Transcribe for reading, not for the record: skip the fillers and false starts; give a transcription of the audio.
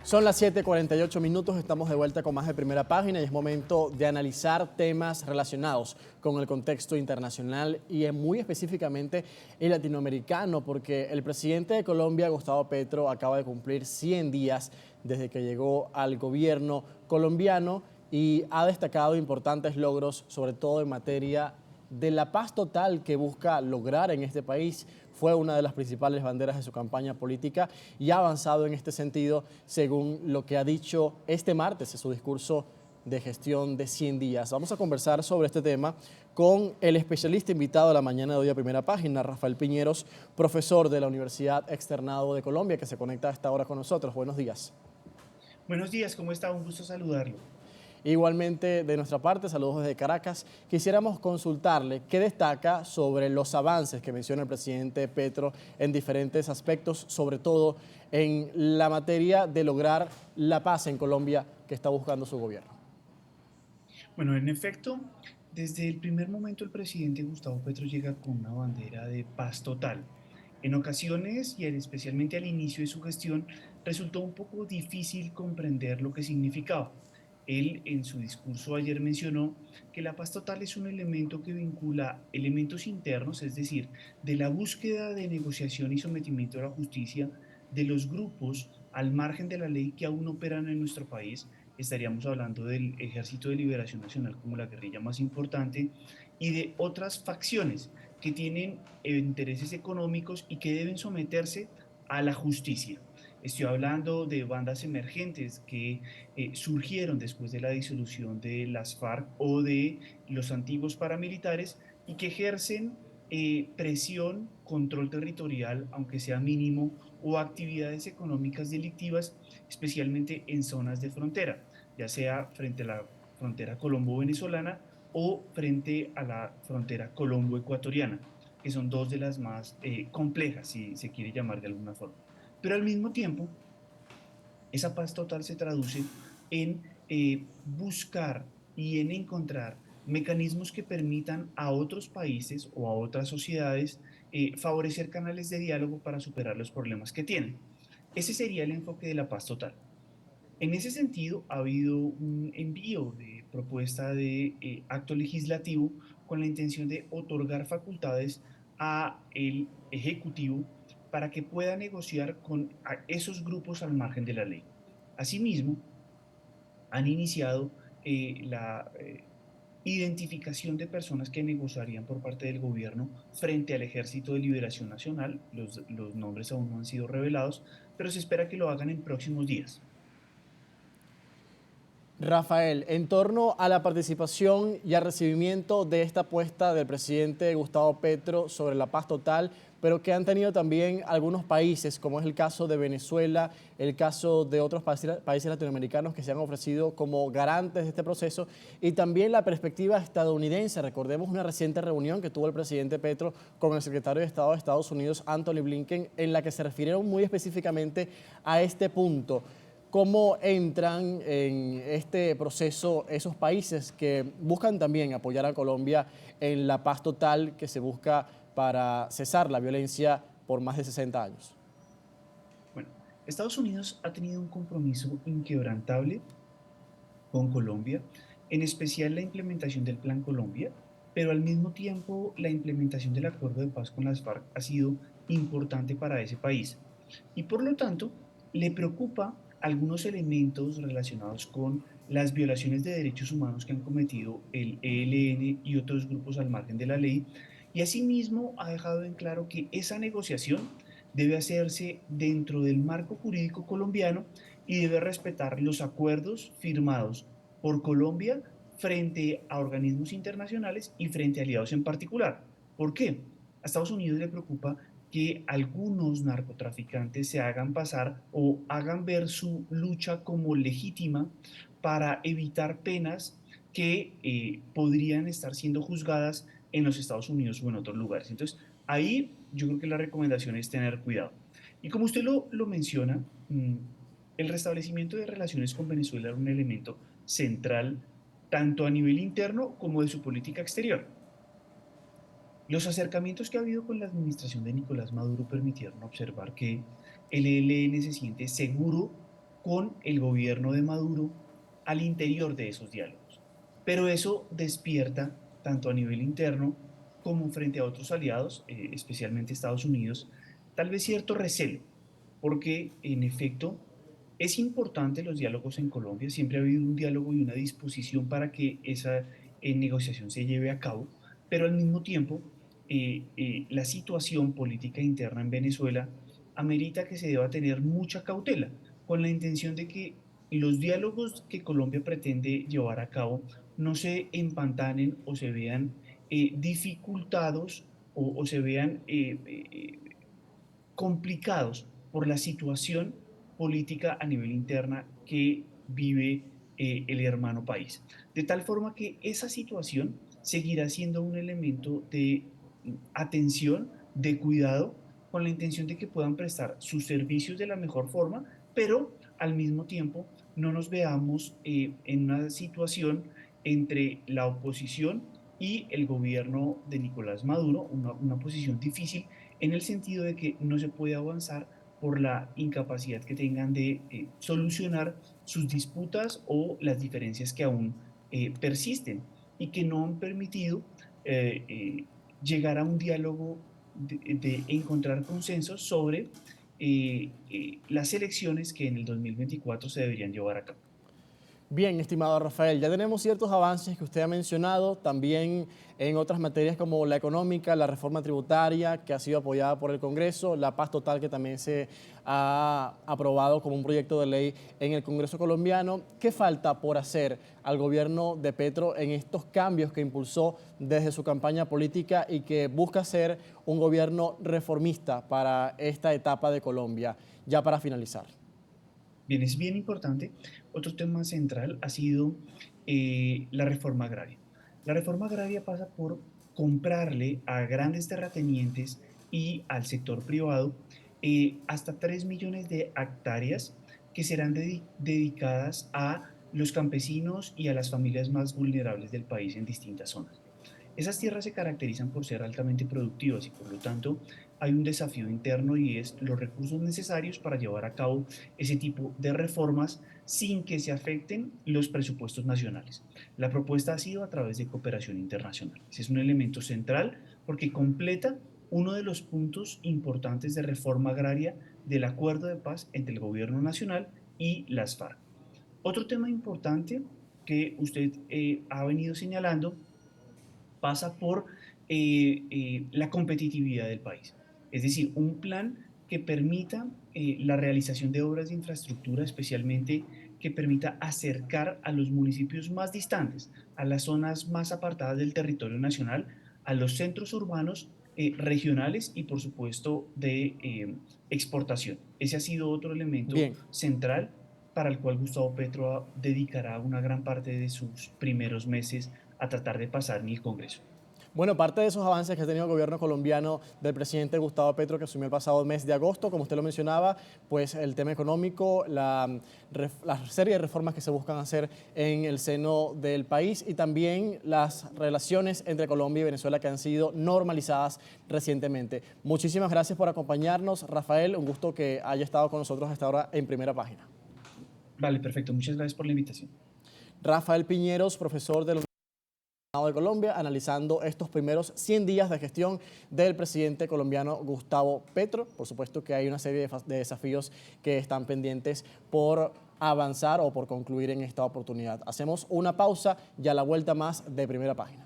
Son las 7:48 minutos, estamos de vuelta con más de Primera Página y es momento de analizar temas relacionados con el contexto internacional y muy específicamente el latinoamericano, porque el presidente de Colombia, Gustavo Petro, acaba de cumplir 100 días desde que llegó al gobierno colombiano y ha destacado importantes logros, sobre todo en materia de la paz total que busca lograr en este país. Fue una de las principales banderas de su campaña política y ha avanzado en este sentido, según lo que ha dicho este martes en su discurso de gestión de 100 días. Vamos a conversar sobre este tema con el especialista invitado a la mañana de hoy a Primera Página, Rafael Piñeros, profesor de la Universidad Externado de Colombia, que se conecta a esta hora con nosotros. Buenos días. Buenos días, ¿cómo está? Un gusto saludarlo. Igualmente, de nuestra parte, saludos desde Caracas. Quisiéramos consultarle qué destaca sobre los avances que menciona el presidente Petro en diferentes aspectos, sobre todo en la materia de lograr la paz en Colombia que está buscando su gobierno. Bueno, en efecto, desde el primer momento el presidente Gustavo Petro llega con una bandera de paz total. En ocasiones, y especialmente al inicio de su gestión, resultó un poco difícil comprender lo que significaba. Él en su discurso ayer mencionó que la paz total es un elemento que vincula elementos internos, es decir, de la búsqueda de negociación y sometimiento a la justicia de los grupos al margen de la ley que aún operan en nuestro país. Estaríamos hablando del Ejército de Liberación Nacional como la guerrilla más importante y de otras facciones que tienen intereses económicos y que deben someterse a la justicia. Estoy hablando de bandas emergentes que surgieron después de la disolución de las FARC o de los antiguos paramilitares y que ejercen presión, control territorial, aunque sea mínimo, o actividades económicas delictivas, especialmente en zonas de frontera, ya sea frente a la frontera colombo-venezolana o frente a la frontera colombo-ecuatoriana, que son dos de las más complejas, si se quiere llamar de alguna forma. Pero al mismo tiempo, esa paz total se traduce en buscar y en encontrar mecanismos que permitan a otros países o a otras sociedades favorecer canales de diálogo para superar los problemas que tienen. Ese sería el enfoque de la paz total. En ese sentido, ha habido un envío de propuesta de acto legislativo con la intención de otorgar facultades a el Ejecutivo para que pueda negociar con esos grupos al margen de la ley. Asimismo, han iniciado la identificación de personas que negociarían por parte del gobierno frente al Ejército de Liberación Nacional. Los nombres aún no han sido revelados, pero se espera que lo hagan en próximos días. Rafael, en torno a la participación y al recibimiento de esta apuesta del presidente Gustavo Petro sobre la paz total, pero que han tenido también algunos países, como es el caso de Venezuela, el caso de otros países latinoamericanos que se han ofrecido como garantes de este proceso, y también la perspectiva estadounidense. Recordemos una reciente reunión que tuvo el presidente Petro con el secretario de Estado de Estados Unidos, Anthony Blinken, en la que se refirieron muy específicamente a este punto. ¿Cómo entran en este proceso esos países que buscan también apoyar a Colombia en la paz total que se busca para cesar la violencia por más de 60 años? Bueno, Estados Unidos ha tenido un compromiso inquebrantable con Colombia, en especial la implementación del Plan Colombia, pero al mismo tiempo la implementación del acuerdo de paz con las FARC ha sido importante para ese país. Y por lo tanto, le preocupa algunos elementos relacionados con las violaciones de derechos humanos que han cometido el ELN y otros grupos al margen de la ley. Y asimismo ha dejado en claro que esa negociación debe hacerse dentro del marco jurídico colombiano y debe respetar los acuerdos firmados por Colombia frente a organismos internacionales y frente a aliados en particular. ¿Por qué? A Estados Unidos le preocupa que algunos narcotraficantes se hagan pasar o hagan ver su lucha como legítima para evitar penas que podrían estar siendo juzgadas en los Estados Unidos o en otros lugares. Entonces, ahí yo creo que la recomendación es tener cuidado. Y como usted lo menciona, el restablecimiento de relaciones con Venezuela era un elemento central tanto a nivel interno como de su política exterior. Los acercamientos que ha habido con la administración de Nicolás Maduro permitieron observar que el ELN se siente seguro con el gobierno de Maduro al interior de esos diálogos. Pero eso despierta, tanto a nivel interno como frente a otros aliados, especialmente Estados Unidos, tal vez cierto recelo, porque en efecto es importante los diálogos en Colombia, siempre ha habido un diálogo y una disposición para que esa negociación se lleve a cabo, pero al mismo tiempo la situación política interna en Venezuela amerita que se deba tener mucha cautela, con la intención de que los diálogos que Colombia pretende llevar a cabo no se empantanen o se vean dificultados o se vean complicados por la situación política a nivel interna que vive el hermano país. De tal forma que esa situación seguirá siendo un elemento de atención, de cuidado, con la intención de que puedan prestar sus servicios de la mejor forma, pero al mismo tiempo no nos veamos en una situación entre la oposición y el gobierno de Nicolás Maduro, una posición difícil en el sentido de que no se puede avanzar por la incapacidad que tengan de solucionar sus disputas o las diferencias que aún persisten y que no han permitido eh, eh, llegar a un diálogo de encontrar consensos sobre las elecciones que en el 2024 se deberían llevar a cabo. Bien, estimado Rafael, ya tenemos ciertos avances que usted ha mencionado, también en otras materias como la económica, la reforma tributaria, que ha sido apoyada por el Congreso, la paz total, que también se ha aprobado como un proyecto de ley en el Congreso colombiano. ¿Qué falta por hacer al gobierno de Petro en estos cambios que impulsó desde su campaña política y que busca ser un gobierno reformista para esta etapa de Colombia? Ya para finalizar. Bien, es bien importante. Otro tema central ha sido la reforma agraria. La reforma agraria pasa por comprarle a grandes terratenientes y al sector privado hasta 3 millones de hectáreas que serán dedicadas a los campesinos y a las familias más vulnerables del país en distintas zonas. Esas tierras se caracterizan por ser altamente productivas y por lo tanto hay un desafío interno y es los recursos necesarios para llevar a cabo ese tipo de reformas sin que se afecten los presupuestos nacionales. La propuesta ha sido a través de cooperación internacional. Ese es un elemento central porque completa uno de los puntos importantes de reforma agraria del acuerdo de paz entre el gobierno nacional y las FARC. Otro tema importante que usted ha venido señalando pasa por la competitividad del país. Es decir, un plan que permita la realización de obras de infraestructura, especialmente que permita acercar a los municipios más distantes, a las zonas más apartadas del territorio nacional, a los centros urbanos regionales y, por supuesto, de exportación. Ese ha sido otro elemento Bien. central para el cual Gustavo Petro dedicará una gran parte de sus primeros meses a tratar de pasar en el Congreso. Bueno, parte de esos avances que ha tenido el gobierno colombiano del presidente Gustavo Petro, que asumió el pasado mes de agosto, como usted lo mencionaba, pues el tema económico, la serie de reformas que se buscan hacer en el seno del país y también las relaciones entre Colombia y Venezuela que han sido normalizadas recientemente. Muchísimas gracias por acompañarnos, Rafael. Un gusto que haya estado con nosotros hasta ahora en Primera Página. Vale, perfecto. Muchas gracias por la invitación. Rafael Piñeros, profesor de la de Colombia, analizando estos primeros 100 días de gestión del presidente colombiano Gustavo Petro. Por supuesto que hay una serie de desafíos que están pendientes por avanzar o por concluir en esta oportunidad. Hacemos una pausa y a la vuelta más de Primera Página.